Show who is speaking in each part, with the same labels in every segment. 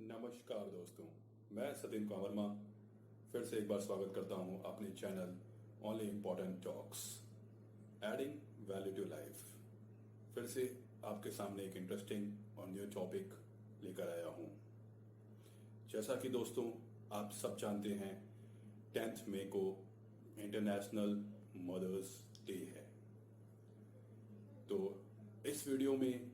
Speaker 1: नमस्कार दोस्तों, मैं सतीन वर्मा फिर से एक बार स्वागत करता हूं अपने channel only important talks adding value to life. फिर से आपके सामने एक इंटरेस्टिंग और न्यू टॉपिक लेकर आया हूं। जैसा कि दोस्तों आप सब जानते हैं, 10th मई को इंटरनेशनल मदर्स डे है। तो इस वीडियो में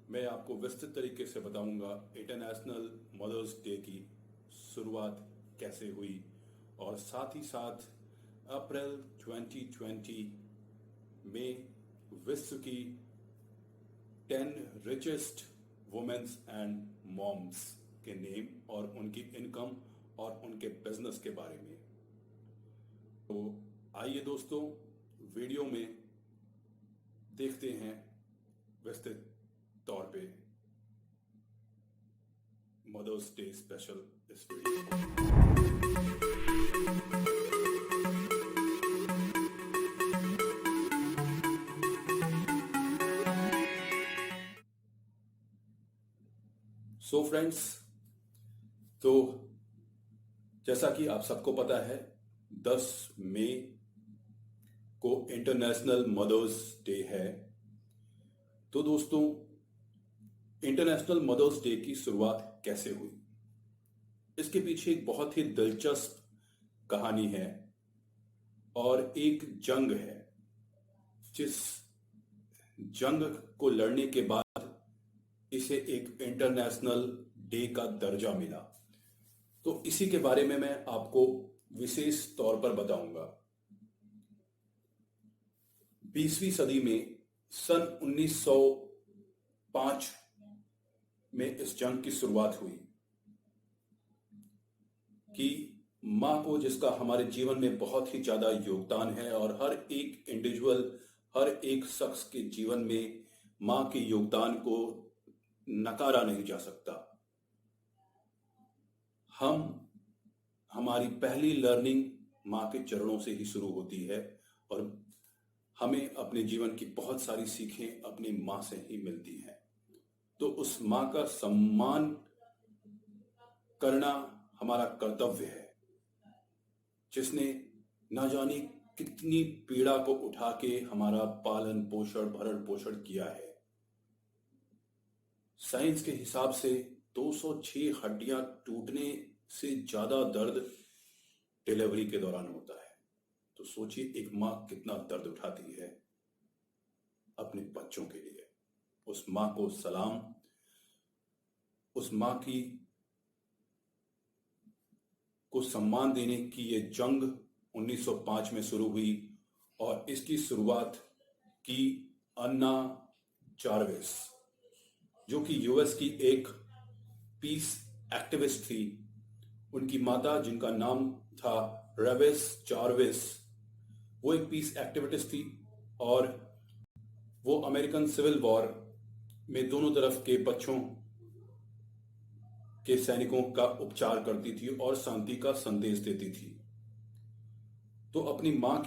Speaker 1: मैं आपको विस्तृत तरीके से बताऊंगा इंटरनेशनल मदर्स डे की शुरुआत कैसे हुई और साथ ही साथ अप्रैल 2020 में विश्व की 10 रिचेस्ट वुमेन्स एंड मॉम्स के नेम और उनकी इनकम और उनके बिजनेस के बारे में। तो आइए दोस्तों, वीडियो में देखते हैं विस्तृत तौर पे मदर्स डे स्पेशल इस वीडियो को। सो फ्रेंड्स, तो जैसा कि आप सबको पता है, 10 मई को इंटरनेशनल मदर्स डे है। तो दोस्तों, इंटरनेशनल मदर्स डे की शुरुआत कैसे हुई, इसके पीछे एक बहुत ही दिलचस्प कहानी है और एक जंग है, जिस जंग को लड़ने के बाद इसे एक इंटरनेशनल डे का दर्जा मिला। तो इसी के बारे में मैं आपको विशेष तौर पर बताऊंगा। 20वीं सदी में सन 1905 में इस जंग की शुरुआत हुई कि मां को, जिसका हमारे जीवन में बहुत ही ज्यादा योगदान है और हर एक इंडिविजुअल, हर एक शख्स के जीवन में मां के योगदान को नकारा नहीं जा सकता। हमारी पहली लर्निंग मां के चरणों से ही शुरू होती है और हमें अपने जीवन की बहुत सारी सीखें अपनी मां से ही मिलती हैं। तो उस मां का सम्मान करना हमारा कर्तव्य है, जिसने ना जाने कितनी पीड़ा को उठा के हमारा पालन पोषण भरण पोषण किया है। साइंस के हिसाब से 206 हड्डियां टूटने से ज्यादा दर्द डिलीवरी के दौरान होता है। तो सोचिए एक मां कितना दर्द उठाती है अपने बच्चों के लिए। उस मां को सलाम। उस मां को सम्मान देने की ये जंग 1905 में शुरू हुई और इसकी शुरुआत की अन्ना जार्विस, जो कि यूएस की एक पीस एक्टिविस्ट थी। उनकी माता, जिनका नाम था रेवेस जार्विस, वो एक पीस एक्टिविस्ट थी और वो अमेरिकन सिविल वॉर में दोनों तरफ के बच्चों के सैनिकों का उपचार करती थी और शांति का संदेश देती थी। तो अपनी मां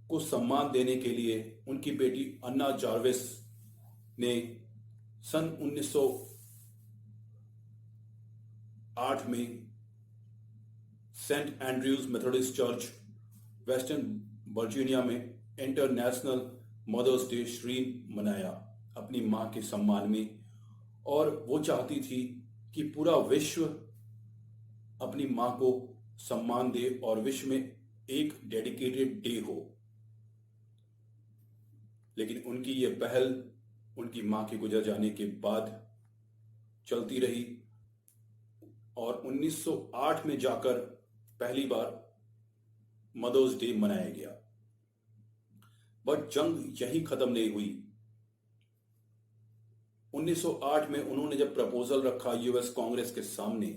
Speaker 1: को सम्मान देने के लिए उनकी बेटी अन्ना जार्विस ने सन 1908 में saint Andrews Methodist church, western Virginia में इंटरनेशनल मदर्स डे श्री मनाया अपनी मां के सम्मान में। और वो चाहती थी कि पूरा विश्व अपनी मां को सम्मान दे और विश्व में एक डेडिकेटेड डे हो। लेकिन उनकी ये पहल उनकी मां के गुजर जाने के बाद चलती रही और 1908 में जाकर पहली बार मदर्स डे मनाया गया। बट जंग यहीं खत्म नहीं हुई। 1908 में उन्होंने जब प्रपोजल रखा यूएस कांग्रेस के सामने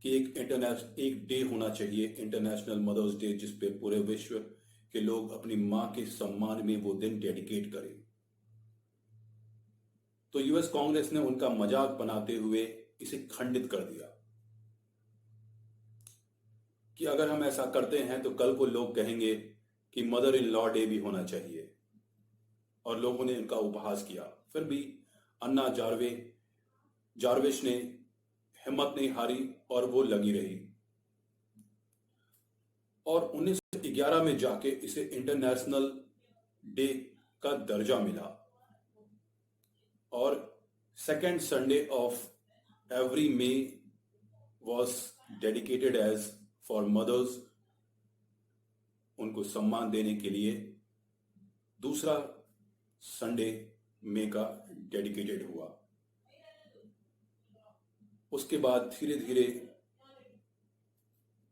Speaker 1: कि एक डे होना चाहिए, इंटरनेशनल मदर्स डे, जिस पे पूरे विश्व के लोग अपनी मां के सम्मान में वो दिन डेडिकेट करें, तो यूएस कांग्रेस ने उनका मजाक बनाते हुए इसे खंडित कर दिया कि अगर हम ऐसा करते हैं तो कल को लोग कहेंगे कि मदर इन लॉ डे भी होना चाहिए, और लोगों ने इनका उपहास किया। फिर भी अन्ना जार्वे जारविश ने हिम्मत नहीं हारी और वो लगी रही और 1911 में जाके इसे इंटरनेशनल डे का दर्जा मिला और second Sunday of every May was dedicated as for mothers, उनको सम्मान देने के लिए दूसरा संडे मे का डेडिकेटेड हुआ। उसके बाद धीरे धीरे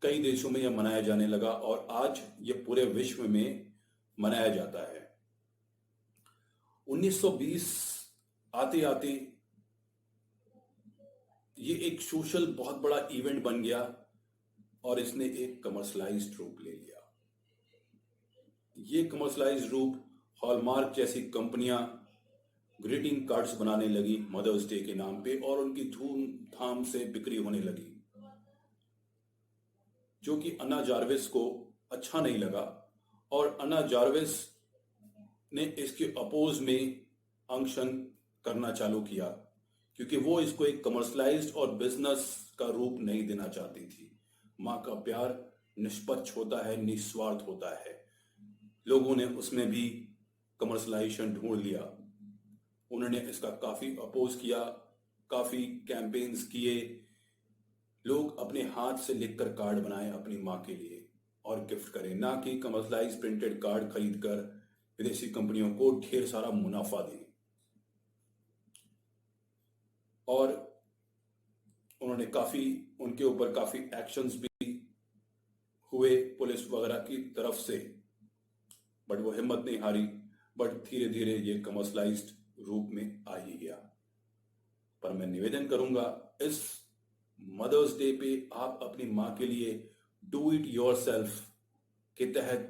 Speaker 1: कई देशों में यह मनाया जाने लगा और आज यह पूरे विश्व में मनाया जाता है। 1920 आते आते ये एक सोशल बहुत बड़ा इवेंट बन गया और इसने एक कमर्शलाइज्ड रूप ले लिया। ये कमर्शलाइज्ड रूप हॉलमार्क जैसी कंपनियां ग्रीटिंग कार्ड्स बनाने लगी मदर्स डे के नाम पे और उनकी धूमधाम से बिक्री होने लगी, जो कि अन्ना जार्विस को अच्छा नहीं लगा और अन्ना जार्विस ने इसके अपोज में अनशन करना चालू किया क्योंकि वो इसको एक कमर्शलाइज्ड और बिजनेस का रूप नहीं देना चाहती थी। माँ का प्यार निष्पक्ष होता है, निस्वार्थ होता है। लोगों ने उसमें भी कमर्शलाइजेशन ढूंढ लिया। उन्होंने इसका काफी अपोज किया, काफी कैंपेन्स किए। लोग अपने हाथ से लिखकर कार्ड बनाए अपनी माँ के लिए और गिफ्ट करें, ना कि कमर्शलाइज प्रिंटेड कार्ड खरीदकर विदेशी कंपनियों को ढेर सारा मुनाफा दें। और उन्होंने उनके ऊपर काफी एक्शंस भी हुए पुलिस वगैरह की तरफ से, बट वो हिम्मत नहीं हारी। बट धीरे धीरे ये कमर्शलाइज्ड रूप में आ ही गया। पर मैं निवेदन करूंगा, इस मदर्स डे पे आप अपनी माँ के लिए डू इट योरसेल्फ के तहत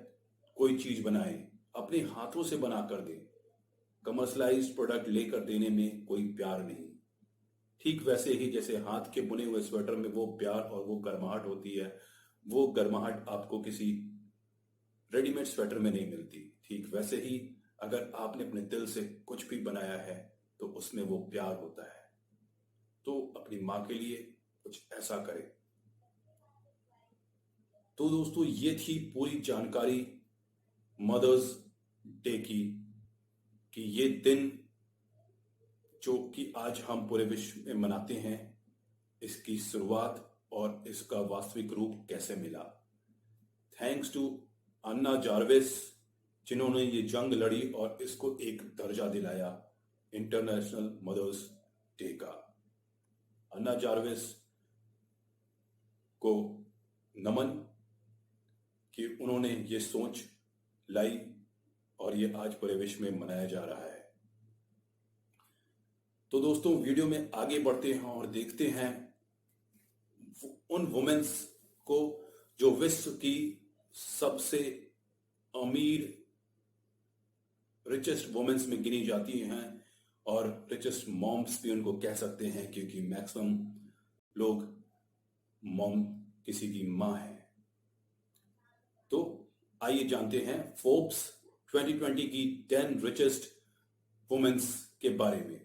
Speaker 1: कोई चीज बनाएं, अपने हाथों से बना कर दें। कमर्शलाइज्ड प्रोडक्ट लेकर देने में कोई प्यार नहीं। ठीक वैसे ही जैसे हाथ के बुने हुए स्वेटर में वो प्यार और वो गर्माहट होती है, वो गर्माहट आपको किसी रेडीमेड स्वेटर में नहीं मिलती। ठीक वैसे ही अगर आपने अपने दिल से कुछ भी बनाया है तो उसमें वो प्यार होता है। तो अपनी माँ के लिए कुछ ऐसा करें। तो दोस्तों, ये थी पूरी जानकारी मदर्स डे की, कि ये दिन जो कि आज हम पूरे विश्व में मनाते हैं, इसकी शुरुआत और इसका वास्तविक रूप कैसे मिला। थैंक्स टू अन्ना जार्विस, जिन्होंने ये जंग लड़ी और इसको एक दर्जा दिलाया इंटरनेशनल मदर्स डे का। अन्ना जार्विस को नमन कि उन्होंने ये सोच लाई और ये आज पूरे विश्व में मनाया जा रहा है। तो दोस्तों, वीडियो में आगे बढ़ते हैं और देखते हैं उन वुमेन्स को जो विश्व की सबसे अमीर रिचेस्ट वुमेन्स में गिनी जाती हैं और रिचेस्ट मॉम्स भी उनको कह सकते हैं, क्योंकि मैक्सिमम लोग मॉम किसी की मां है। तो आइए जानते हैं फोर्ब्स 2020 की 10 रिचेस्ट वुमेन्स के बारे में।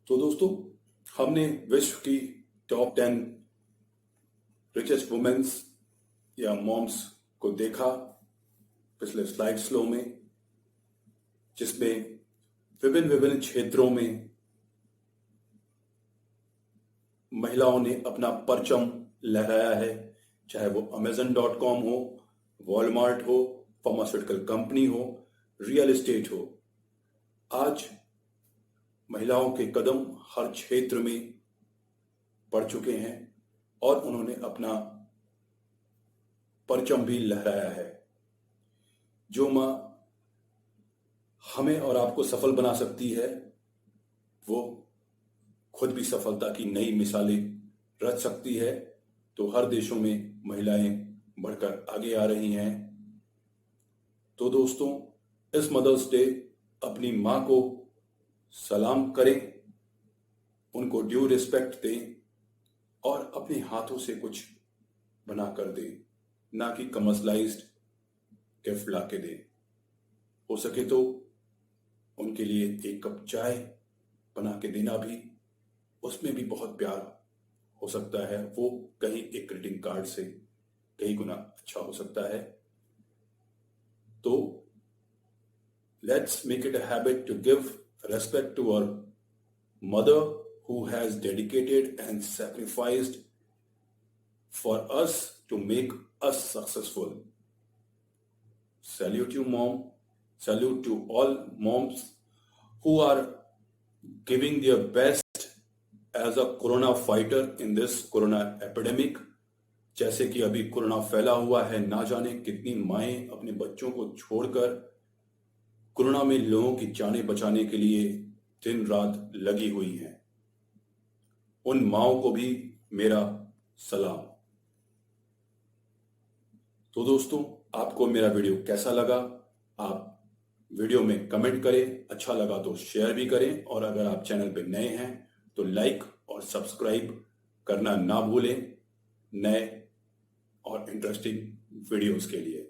Speaker 1: तो दोस्तों, हमने विश्व की टॉप 10 रिचेस्ट वुमेन्स या मॉम्स को देखा पिछले स्लाइड स्लो में, जिसमें विभिन्न विभिन्न क्षेत्रों में महिलाओं ने अपना परचम लहराया है, चाहे वो Amazon.com हो, वॉलमार्ट हो, फार्मास्यूटिकल कंपनी हो, रियल एस्टेट हो। आज महिलाओं के कदम हर क्षेत्र में बढ़ चुके हैं और उन्होंने अपना परचम भी लहराया है। जो मां हमें और आपको सफल बना सकती है, वो खुद भी सफलता की नई मिसालें रच सकती है। तो हर देशों में महिलाएं बढ़कर आगे आ रही हैं। तो दोस्तों, इस मदर्स डे अपनी मां को सलाम करें, उनको ड्यू रिस्पेक्ट दें और अपने हाथों से कुछ बना कर दें, ना कि कमर्शलाइज्ड गिफ्ट ला के दें। हो सके तो उनके लिए एक कप चाय बना के देना भी, उसमें भी बहुत प्यार हो सकता है। वो कहीं एक ग्रीटिंग कार्ड से कई गुना अच्छा हो सकता है। तो let's make it a habit to give respect to our mother who has dedicated and sacrificed for us to make us successful. Salute you, mom. Salute to all moms who are giving their best as a corona fighter in this corona epidemic. जैसे कि अभी corona फैला हुआ है, ना जाने कितनी माएं अपने बच्चों को छोड़कर कोरोना में लोगों की जानें बचाने के लिए दिन रात लगी हुई हैं। उन माओं को भी मेरा सलाम। तो दोस्तों, आपको मेरा वीडियो कैसा लगा? आप वीडियो में कमेंट करें, अच्छा लगा तो शेयर भी करें, और अगर आप चैनल पे नए हैं तो लाइक और सब्सक्राइब करना ना भूलें नए और इंटरेस्टिंग वीडियोस के लिए।